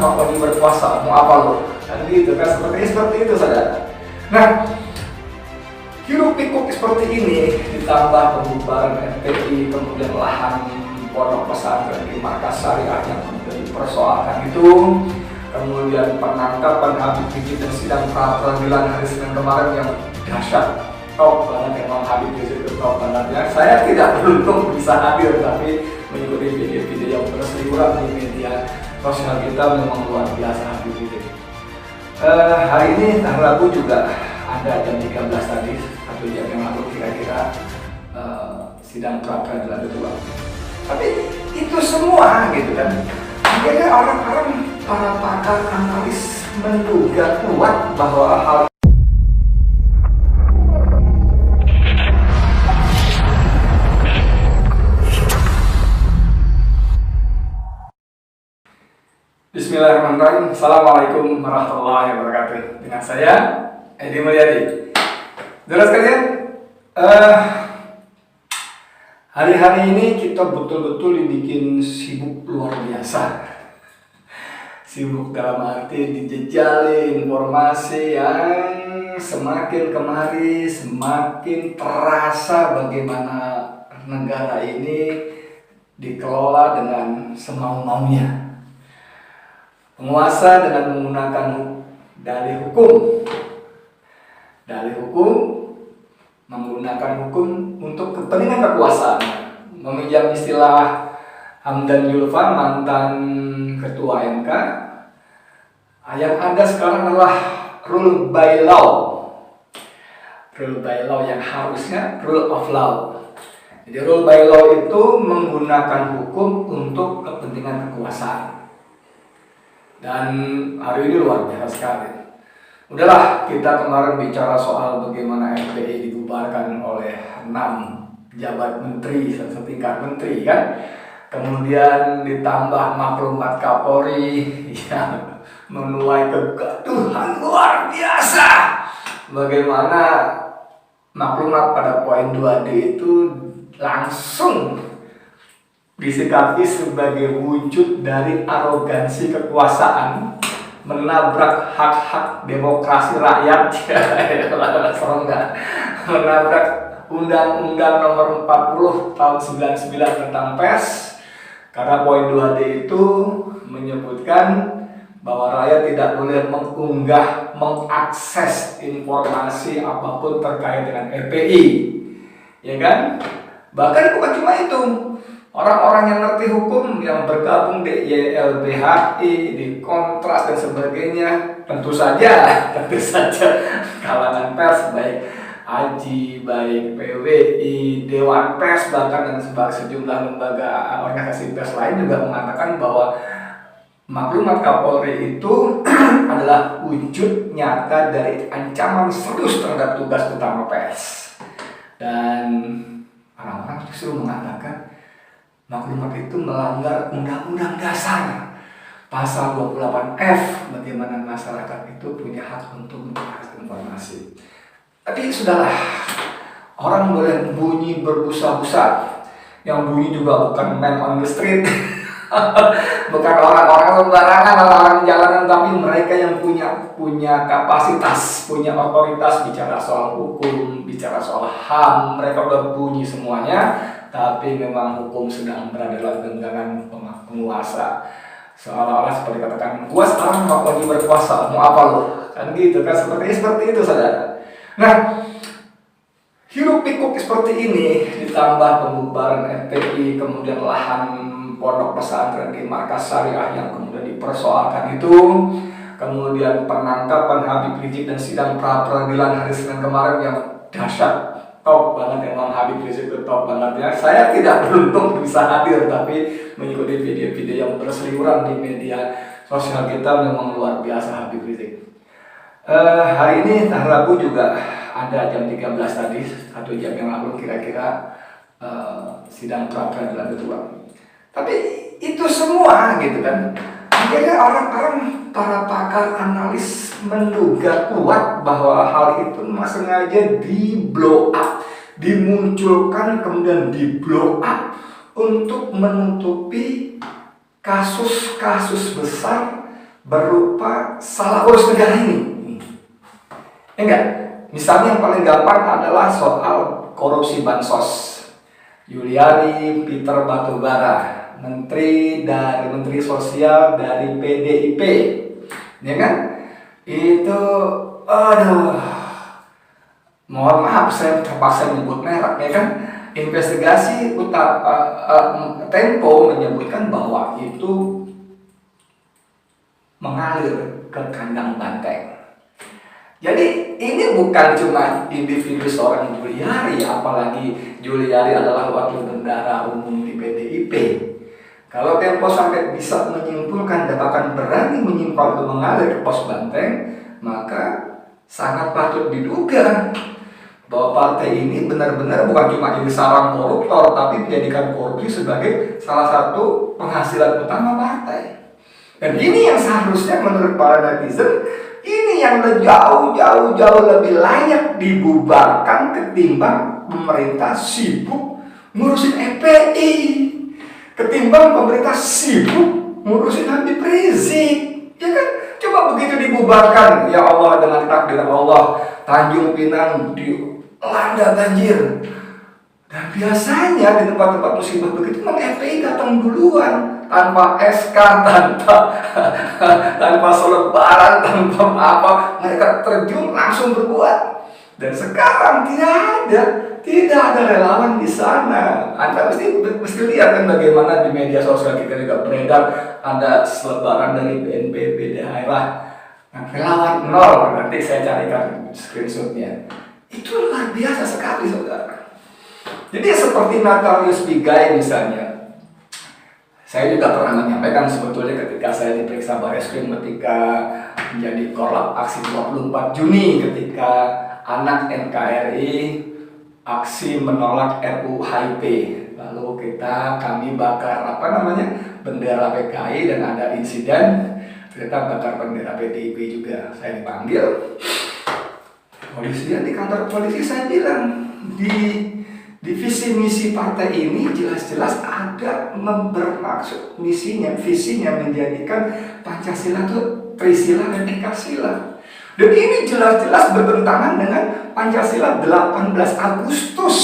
kok lagi berpuasa, mau apa lo? Kan gitu kan, seperti itu saudara. Nah, hiruk pikuk seperti ini ditambah pembubaran FPI, kemudian lahan pondok pesantren di markas syariah yang kemudian dipersoalkan itu, kemudian penangkapan Habib Rizik dan sidang pra peradilan hari Senin kemarin yang dahsyat, top banget emang Habib Rizik itu top banget ya. Saya tidak beruntung bisa hadir, tapi mengikuti video-video yang berseliweran di media sosial kita memang luar biasa Habib Rizik. Hari ini tanggal Rabu juga ada jam 13 tadi, 1 jam yang lalu kira-kira sidang pra peradilan kedua. Tapi itu semua gitu kan, akhirnya orang-orang, para pakar analis menduga kuat bahwa hal Bismillahirrahmanirrahim. Assalamualaikum warahmatullahi wabarakatuh. Dengan saya Edi Mulyadi. Saudara sekalian, hari-hari ini kita betul-betul dibikin sibuk luar biasa. Sibuk dalam arti dijejali informasi yang semakin kemari semakin terasa bagaimana negara ini dikelola dengan semau-maunya. Penguasa dengan menggunakan dalih hukum, menggunakan hukum untuk kepentingan kekuasaan. Meminjam istilah Hamdan Yulfa, mantan ketua MK, yang ada sekarang adalah rule by law. Rule by law yang harusnya rule of law. Jadi rule by law itu menggunakan hukum untuk kepentingan kekuasaan. Dan hari ini luar biasa sekali. Udahlah, kita kemarin bicara soal bagaimana FPI dibubarkan oleh 6 pejabat menteri, setingkat menteri kan. Kemudian ditambah maklumat Kapolri yang menuai kegaduhan luar biasa. Bagaimana maklumat pada poin 2D itu langsung disikapi sebagai wujud dari arogansi kekuasaan, menabrak hak-hak demokrasi rakyat. Serem nggak? Menabrak Undang-Undang Nomor 40 Tahun 99 tentang pers, karena poin 2D itu menyebutkan bahwa rakyat tidak boleh mengunggah, mengakses informasi apapun terkait dengan FPI, ya kan? Bahkan bukan cuma itu. Orang-orang yang ngerti hukum yang bergabung di YLBHI, di Kontras dan sebagainya, tentu saja kalangan pers, baik AJI, baik PWI, Dewan Pers, bahkan dan sejumlah lembaga organisasi pers lain juga mengatakan bahwa maklumat Kapolri itu adalah wujud nyata dari ancaman serius terhadap tugas utama pers. Dan orang-orang justru mengatakan maklumat itu melanggar Undang-Undang Dasar Pasal 28F, bagaimana masyarakat itu punya hak untuk mengakses informasi. Tapi sudahlah, orang boleh bunyi berbusa-busa. Yang bunyi juga bukan man on the street, bukan orang-orang sembarangan, orang-orang jalanan, tapi mereka yang punya kapasitas, punya otoritas bicara soal hukum, bicara soal HAM. Mereka udah bunyi semuanya. Tapi memang hukum sedang berada dalam genggaman penguasa. Seolah-olah seperti katakan, gua sekarang kok lagi berkuasa, mau apa lo? Kan gitu kan, seperti itu saudara. Nah, hiruk pikuk seperti ini ditambah pembubaran FPI, kemudian lahan pondok pesantren di markas syariah yang kemudian dipersoalkan itu, kemudian penangkapan Habib Rizik dan sidang pra peradilan hari Senin kemarin yang dahsyat, top banget emang Habib Rizik itu top banget ya. Saya tidak beruntung bisa hadir, tapi mengikuti video-video yang berseliweran di media sosial kita memang luar biasa Habib Rizik. Hari ini tanggal Rabu juga ada jam 13 tadi, 1 jam yang lalu kira-kira, sidang pra peradilan kedua. Tapi itu semua gitu kan, akhirnya orang-orang, para pakar analis menduga kuat bahwa hal itu sengaja di blow up, dimunculkan kemudian di blow up untuk menutupi kasus-kasus besar berupa salah urus negara ini. Ya enggak? Misalnya yang paling gampang adalah soal korupsi bansos. Juliari Peter Batubara, Menteri Sosial dari PDIP, ya kan? Itu, aduh, mohon maaf saya terpaksa menyebut merek, ya kan? Investigasi Tempo menyebutkan bahwa itu mengalir ke kandang banteng. Jadi ini bukan cuma individu seorang Juliari, apalagi Juliari adalah wakil bendahara umum di PDIP. Kalau Tempo sampai bisa menyimpulkan dan bahkan berani menyimpulkan untuk mengalir ke pos banteng, maka sangat patut diduga bahwa partai ini benar-benar bukan cuma jadi sarang koruptor, tapi menjadikan korupsi sebagai salah satu penghasilan utama partai. Dan ini yang seharusnya menurut para netizen, ini yang jauh lebih layak dibubarkan ketimbang pemerintah sibuk ngurusin FPI, ketimbang pemerintah sibuk ngurusin Habib Rizik. Ya kan? Coba begitu dibubarkan, ya Allah, dengan takdir Allah, Tanjung Pinang dilanda banjir. Dan biasanya di tempat-tempat musibah begitu memang FPI datang duluan, tanpa SK, tanpa selebaran, tanpa apa, mereka terjun langsung berbuat. Dan sekarang tidak ada relawan di sana. Anda mesti lihat kan bagaimana di media sosial kita juga beredar ada selebaran dari BNPB daerah. Nah, relawan nol, nanti saya carikan screenshotnya. Itu luar biasa sekali, saudara. Jadi seperti Natalius Pigai misalnya, saya juga pernah menyampaikan sebetulnya ketika saya diperiksa Barreskrim ketika menjadi korlap aksi 24 Juni ketika anak NKRI aksi menolak RUU HIP, lalu kami bakar bendera PKI dan ada insiden ternyata bakar bendera PDIP juga. Saya dipanggil polisi di kantor polisi, saya bilang di visi misi partai ini jelas-jelas ada bermaksud visinya menjadikan Pancasila itu Trisila dan Ekasila. Dan ini jelas-jelas bertentangan dengan Pancasila 18 Agustus.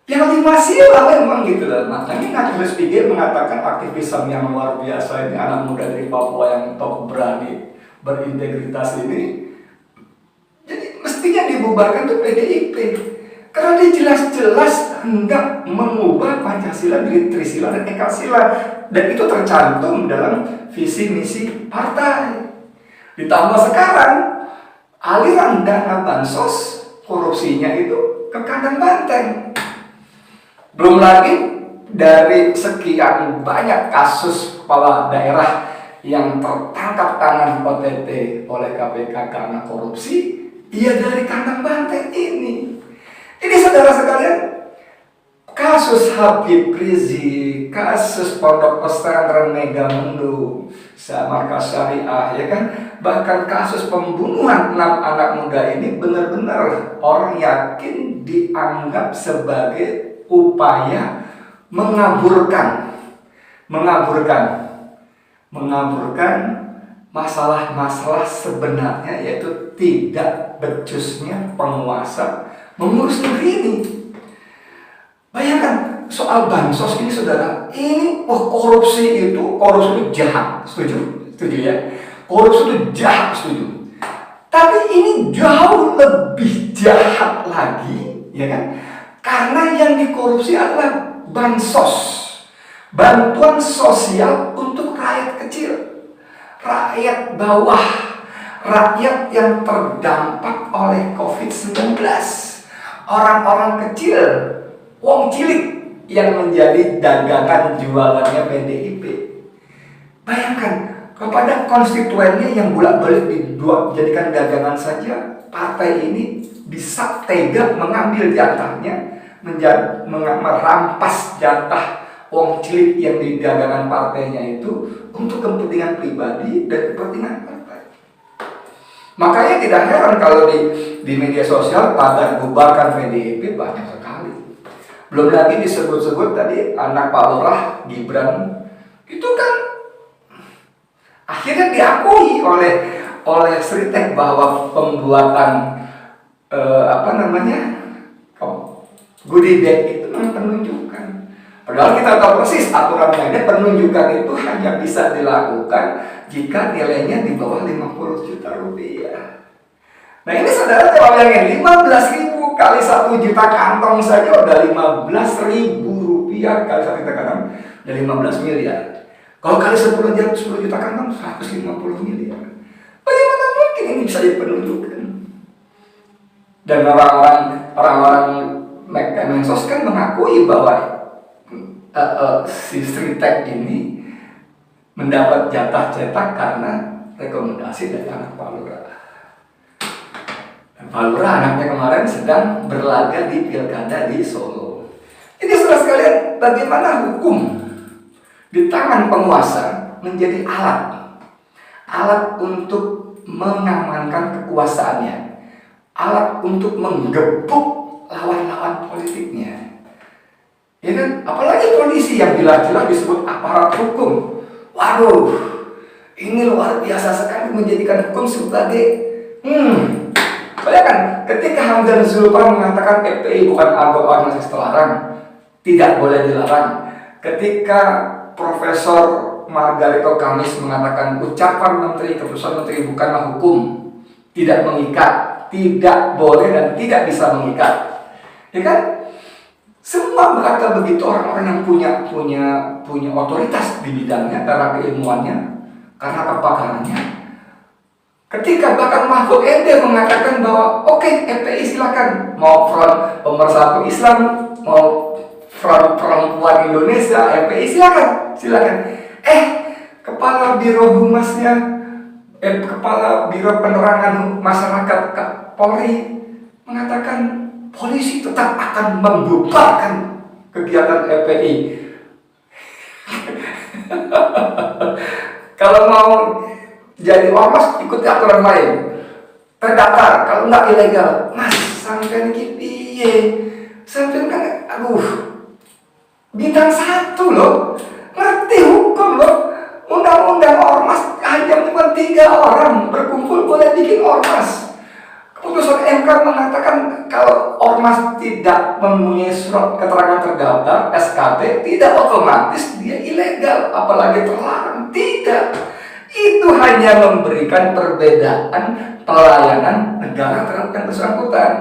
Yang 5 sila memang gitu loh. Makanya Natalius Pigai mengatakan aktivisme yang luar biasa ini, anak muda dari Papua yang top berani berintegritas ini. Jadi mestinya dibubarkan tuh PDIP. Karena dia jelas-jelas hendak mengubah Pancasila dari Trisila dan Ekasila. Dan itu tercantum dalam visi misi partai. Ditambah sekarang aliran dana bansos korupsinya itu ke kandang banteng. Belum lagi dari sekian banyak kasus kepala daerah yang tertangkap tangan OTT oleh KPK karena korupsi, ia dari kandang banteng ini. Ini saudara sekalian, kasus Habib Rizik, kasus Pondok Pesantren Megamendung, Markas Syariah, ya kan? Bahkan kasus pembunuhan 6 anak muda ini benar-benar orang yakin dianggap sebagai upaya mengaburkan masalah-masalah sebenarnya, yaitu tidak becusnya penguasa mengurus negeri ini. Bayangkan soal bansos ini, saudara, ini korupsi itu jahat, setuju ya? Korupsi itu jahat, setuju. Tapi ini jauh lebih jahat lagi, ya kan? Karena yang dikorupsi adalah bansos, bantuan sosial untuk rakyat kecil, rakyat bawah, rakyat yang terdampak oleh COVID-19, orang-orang kecil, wong cilik yang menjadi dagangan jualannya PDIP. Bayangkan, kepada konstituennya yang bolak-balik dijadikan dagangan saja, partai ini bisa tega mengambil jatahnya, merampas jatah wong cilik yang di dagangan partainya itu untuk kepentingan pribadi dan kepentingan partai. Makanya tidak heran kalau di media sosial tagar bubarkan PDIP banyak sekali. Belum lagi disebut-sebut tadi anak Pak Lurah Gibran, itu kan akhirnya akhirnya diakui oleh Sritek bahwa pembuatan goodie bag itu memang penunjukan. Padahal kita tahu persis aturan mainnya, penunjukan itu hanya bisa dilakukan jika nilainya di bawah 50 juta rupiah. Nah ini saudara coba bayangin, 15.000 kali 1 juta kantong saja udah 15.000 rupiah kali 1 juta kantong udah 15 miliar. Kalau kali 10 juta kantong 150 miliar. Bagaimana mungkin ini bisa dipenunjukkan? Dan orang-orang Kemensos kan mengakui bahwa si Sritek ini mendapat jatah cetak karena rekomendasi dari anak Pak Lurah. Pak Lurah anaknya kemarin sedang berlaga di pilkada di Solo. Jadi saudara sekalian, bagaimana hukum di tangan penguasa menjadi alat untuk mengamankan kekuasaannya, alat untuk menggebuk lawan-lawan politiknya. Ya kan? Apalagi polisi yang jelas-jelas disebut aparat hukum. Waduh, ini luar biasa sekali menjadikan hukum sebagai bayangkan ketika Hamdan Zulfan mengatakan FPI bukan organisasi terlarang, tidak boleh dilarang. Ketika Profesor Margarito Kamis mengatakan ucapan menteri, keputusan menteri bukanlah hukum, tidak mengikat, tidak boleh dan tidak bisa mengikat. Ya kan? Semua berkata begitu orang-orang yang punya otoritas di bidangnya karena keilmuannya, karena kepakarannya. Ketika bahkan Mahfud MD mengatakan bahwa oke, FPI silakan, mau Front Pemersatu Islam, mau Front Perempuan Indonesia, FPI silakan. Kepala Biro Humasnya, Kepala Biro Penerangan Masyarakat Polri mengatakan polisi tetap akan membubarkan kegiatan FPI. Kalau mau jadi ormas ikuti aturan lain, terdaftar, kalau nggak ilegal. Mas, sampai ini piye? Sampai kan, bintang 1 loh, ngerti hukum loh. Undang-undang ormas hanya cuma 3 orang berkumpul boleh bikin ormas. Keputusan MK mengatakan kalau ormas tidak mempunyai surat keterangan terdaftar SKT, tidak otomatis dia ilegal, apalagi terlarang. Tidak. Itu hanya memberikan perbedaan pelayanan negara terhadap yang bersangkutan.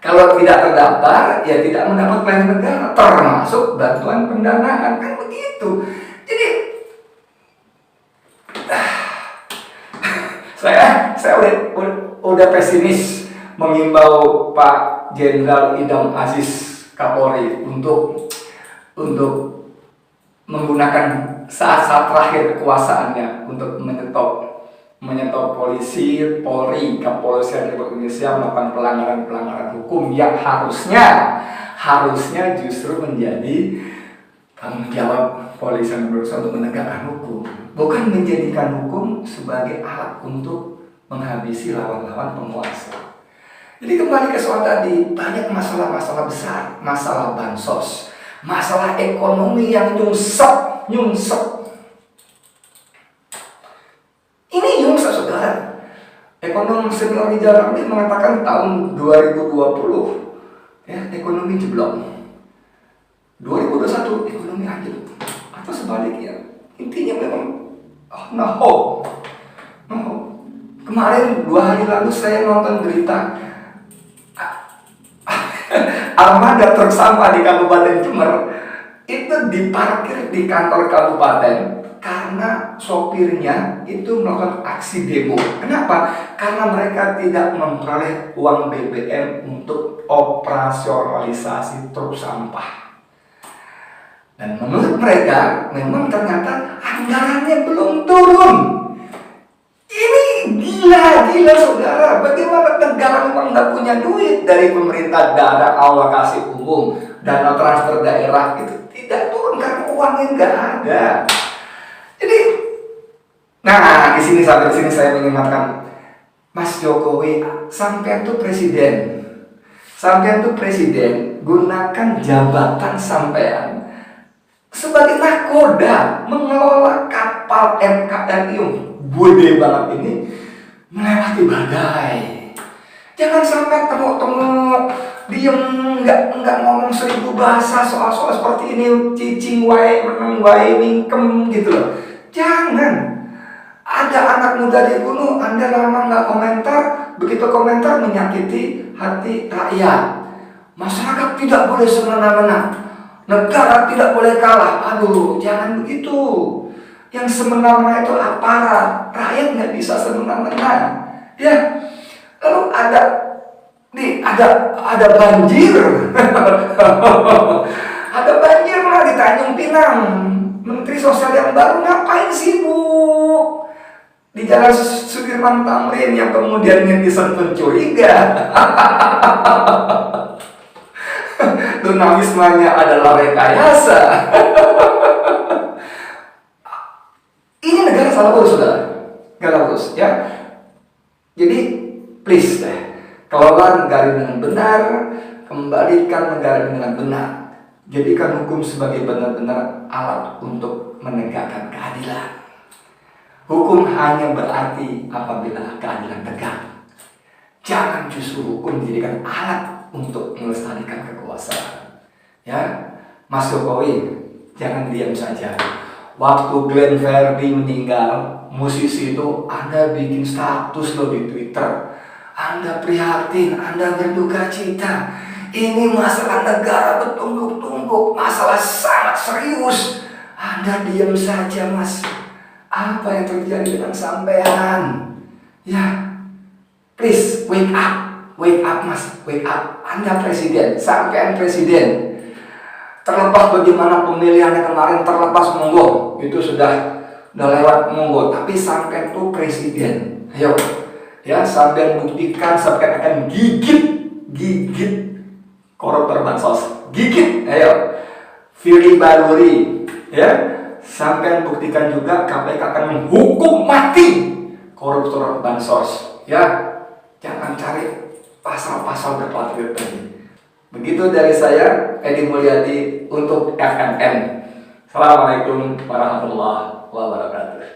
Kalau tidak terdaftar, ya tidak mendapat pelayanan negara, termasuk bantuan pendanaan, kan begitu. Jadi saya udah pesimis mengimbau Pak Jenderal Idam Aziz Kapolri untuk menggunakan saat-saat terakhir kekuasaannya untuk menyetop polisi, Polri, Kepolisian Republik Indonesia melakukan pelanggaran hukum yang harusnya justru menjadi tanggung jawab polisi dan berusaha untuk menegakkan hukum, bukan menjadikan hukum sebagai alat untuk menghabisi lawan-lawan penguasa. Jadi kembali ke soal tadi, banyak masalah-masalah besar, masalah bansos, masalah ekonomi yang nyungsep. Ini nyungsep, saudara. Ekonom senior di Jalan ini mengatakan tahun 2020 ya ekonomi jeblok, 2021 ekonomi anjlok, atau sebaliknya. Intinya memang no. Kemarin 2 hari lalu saya nonton berita armada truk sampah di Kabupaten Jember itu diparkir di kantor kabupaten karena sopirnya itu melakukan aksi demo. Kenapa? Karena mereka tidak memperoleh uang BBM untuk operasionalisasi truk sampah. Dan menurut mereka memang ternyata anggarannya belum turun. Ini gila saudara. Bagaimana negara memang nggak punya duit dari pemerintah, dana alokasi umum, dana transfer daerah itu tidak turun karena uangnya nggak ada. Jadi, nah sampai di sini saya mengingatkan Mas Jokowi, sampai itu presiden, gunakan jabatan sampean sebagai nahkoda mengelola kapal NKRI bude banget ini melewati badai. Jangan sampai tengok-tengok, diem, nggak ngomong 1000 bahasa soal-soal seperti ini, cicing wae, meneng wae, mingkem gitu loh. Jangan. Ada anak muda dibunuh, Anda lama nggak komentar, begitu komentar menyakiti hati rakyat. Masyarakat tidak boleh semena-mena, negara tidak boleh kalah. Aduh, jangan begitu. Yang semena-mena itu aparat, rakyat nggak bisa semena-mena. Ya, lalu ada banjir, ada banjir lah di Tanjung Pinang. Menteri Sosial yang baru ngapain sibuk di Jalan Sudirman Tamrin yang kemudian netizen pencuriga? Tunawismanya adalah rekayasa. Ini negara salah urus, saudara. Nggak urus, ya. Jadi, please deh, kelola negara dengan benar, kembalikan negara dengan benar. Jadikan hukum sebagai benar-benar alat untuk menegakkan keadilan. Hukum hanya berarti apabila keadilan tegak. Jangan justru hukum dijadikan alat untuk melestarikan kekuasaan. Ya, Mas Jokowi, jangan diam saja. Waktu Glenn Fredly meninggal, musisi itu, Anda bikin status loh di Twitter. Anda prihatin, Anda berduka cita. Ini masalah negara bertumbuk-tumbuk, masalah sangat serius. Anda diam saja, Mas. Apa yang terjadi dengan sampean? Ya, please wake up, Mas, wake up. Anda presiden, sampean presiden. Terlepas bagaimana pemilihannya kemarin, terlepas monggo, itu sudah lewat monggo. Tapi sampean tuh presiden. Ayo, ya, sampean buktikan, sampean akan gigit koruptor bansos, gigit. Ayo, Firly Bahuri, ya. Sampai buktikan juga KPK akan menghukum mati koruptor bansos. Ya, jangan cari pasal-pasal berplat-plat tadi. Begitu dari saya, Edi Mulyadi untuk FNN. Assalamualaikum warahmatullahi wabarakatuh.